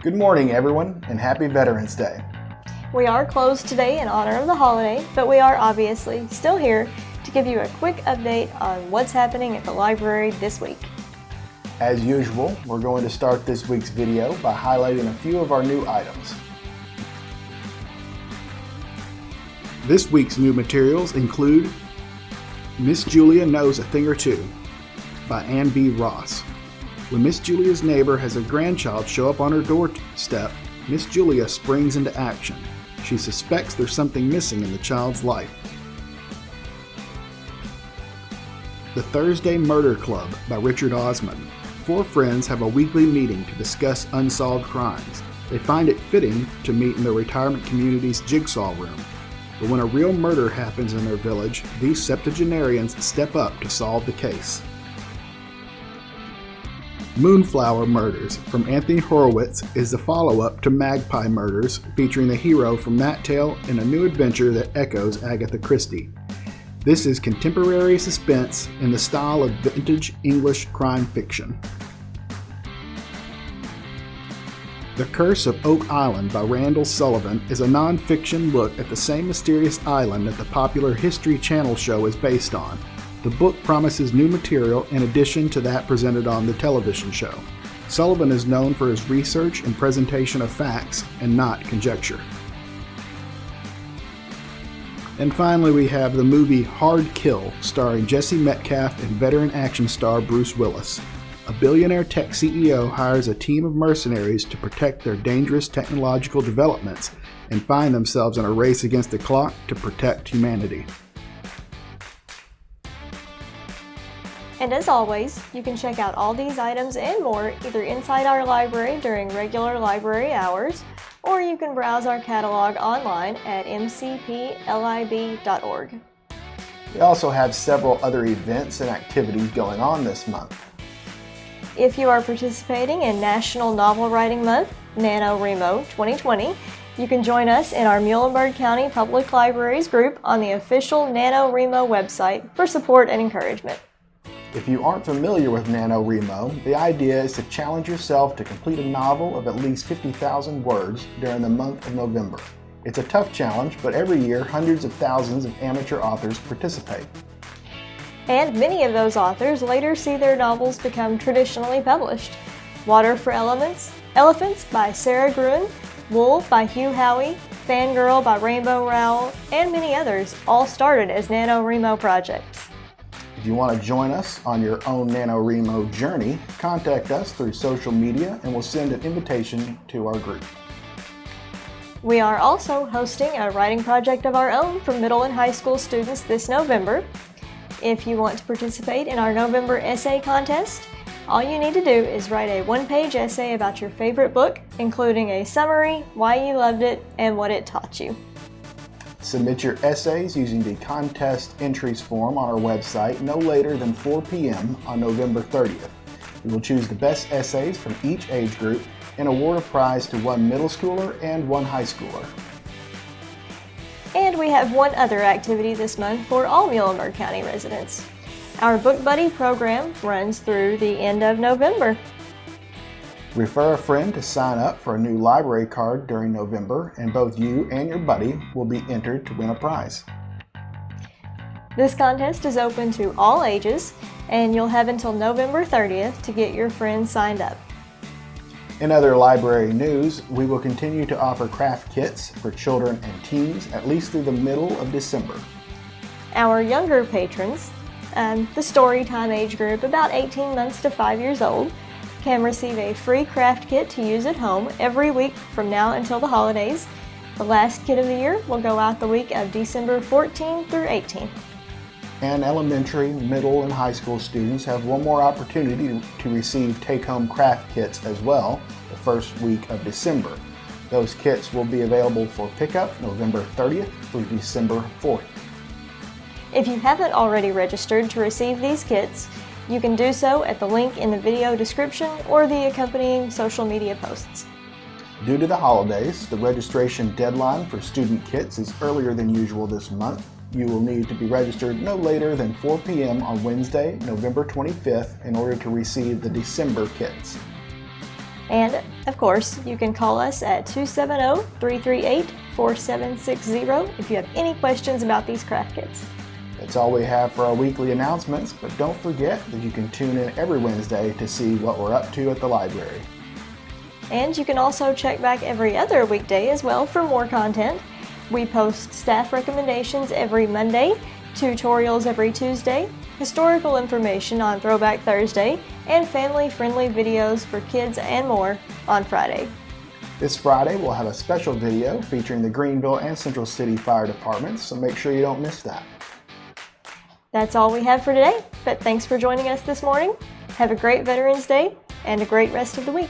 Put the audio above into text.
Good morning, everyone, and happy Veterans Day. We are closed today in honor of the holiday, but we are obviously still here to give you a quick update on what's happening at the library this week. As usual, we're going to start this week's video by highlighting a few of our new items. This week's new materials include Miss Julia Knows a Thing or Two by Ann B. Ross. When Miss Julia's neighbor has a grandchild show up on her doorstep, Miss Julia springs into action. She suspects there's something missing in the child's life. The Thursday Murder Club by Richard Osman. 4 friends have a weekly meeting to discuss unsolved crimes. They find it fitting to meet in the retirement community's jigsaw room. But when a real murder happens in their village, these septuagenarians step up to solve the case. Moonflower Murders from Anthony Horowitz is the follow-up to Magpie Murders, featuring the hero from that tale in a new adventure that echoes Agatha Christie. This is contemporary suspense in the style of vintage English crime fiction. The Curse of Oak Island by Randall Sullivan is a non-fiction look at the same mysterious island that the popular History Channel show is based on. The book promises new material in addition to that presented on the television show. Sullivan is known for his research and presentation of facts and not conjecture. And finally, we have the movie Hard Kill, starring Jesse Metcalfe and veteran action star Bruce Willis. A billionaire tech CEO hires a team of mercenaries to protect their dangerous technological developments and find themselves in a race against the clock to protect humanity. And as always, you can check out all these items and more either inside our library during regular library hours, or you can browse our catalog online at mcplib.org. We also have several other events and activities going on this month. If you are participating in National Novel Writing Month, NaNoWriMo 2020, you can join us in our Muhlenberg County Public Libraries group on the official NaNoWriMo website for support and encouragement. If you aren't familiar with NaNoWriMo, the idea is to challenge yourself to complete a novel of at least 50,000 words during the month of November. It's a tough challenge, but every year hundreds of thousands of amateur authors participate. And many of those authors later see their novels become traditionally published. Water for Elephants by Sarah Gruen, Wool by Hugh Howey, Fangirl by Rainbow Rowell, and many others all started as NaNoWriMo projects. If you want to join us on your own NaNoWriMo journey, contact us through social media and we'll send an invitation to our group. We are also hosting a writing project of our own for middle and high school students this November. If you want to participate in our November essay contest, all you need to do is write a 1-page essay about your favorite book, including a summary, why you loved it, and what it taught you. Submit your essays using the contest entries form on our website no later than 4 p.m. on November 30th. We will choose the best essays from each age group and award a prize to one middle schooler and one high schooler. And we have one other activity this month for all Muhlenberg County residents. Our Book Buddy program runs through the end of November. Refer a friend to sign up for a new library card during November, and both you and your buddy will be entered to win a prize. This contest is open to all ages, and you'll have until November 30th to get your friends signed up. In other library news, we will continue to offer craft kits for children and teens at least through the middle of December. Our younger patrons, the Storytime age group about 18 months to 5 years old, can receive a free craft kit to use at home every week from now until the holidays. The last kit of the year will go out the week of December 14 through 18. And elementary, middle, and high school students have one more opportunity to receive take-home craft kits as well the first week of December. Those kits will be available for pickup November 30th through December 4th. If you haven't already registered to receive these kits, you can do so at the link in the video description or the accompanying social media posts. Due to the holidays, the registration deadline for student kits is earlier than usual this month. You will need to be registered no later than 4 p.m. on Wednesday, November 25th in order to receive the December kits. And, of course, you can call us at 270-338-4760 if you have any questions about these craft kits. That's all we have for our weekly announcements, but don't forget that you can tune in every Wednesday to see what we're up to at the library. And you can also check back every other weekday as well for more content. We post staff recommendations every Monday, tutorials every Tuesday, historical information on Throwback Thursday, and family-friendly videos for kids and more on Friday. This Friday, we'll have a special video featuring the Greenville and Central City Fire Departments, so make sure you don't miss that. That's all we have for today, but thanks for joining us this morning. Have a great Veterans Day and a great rest of the week.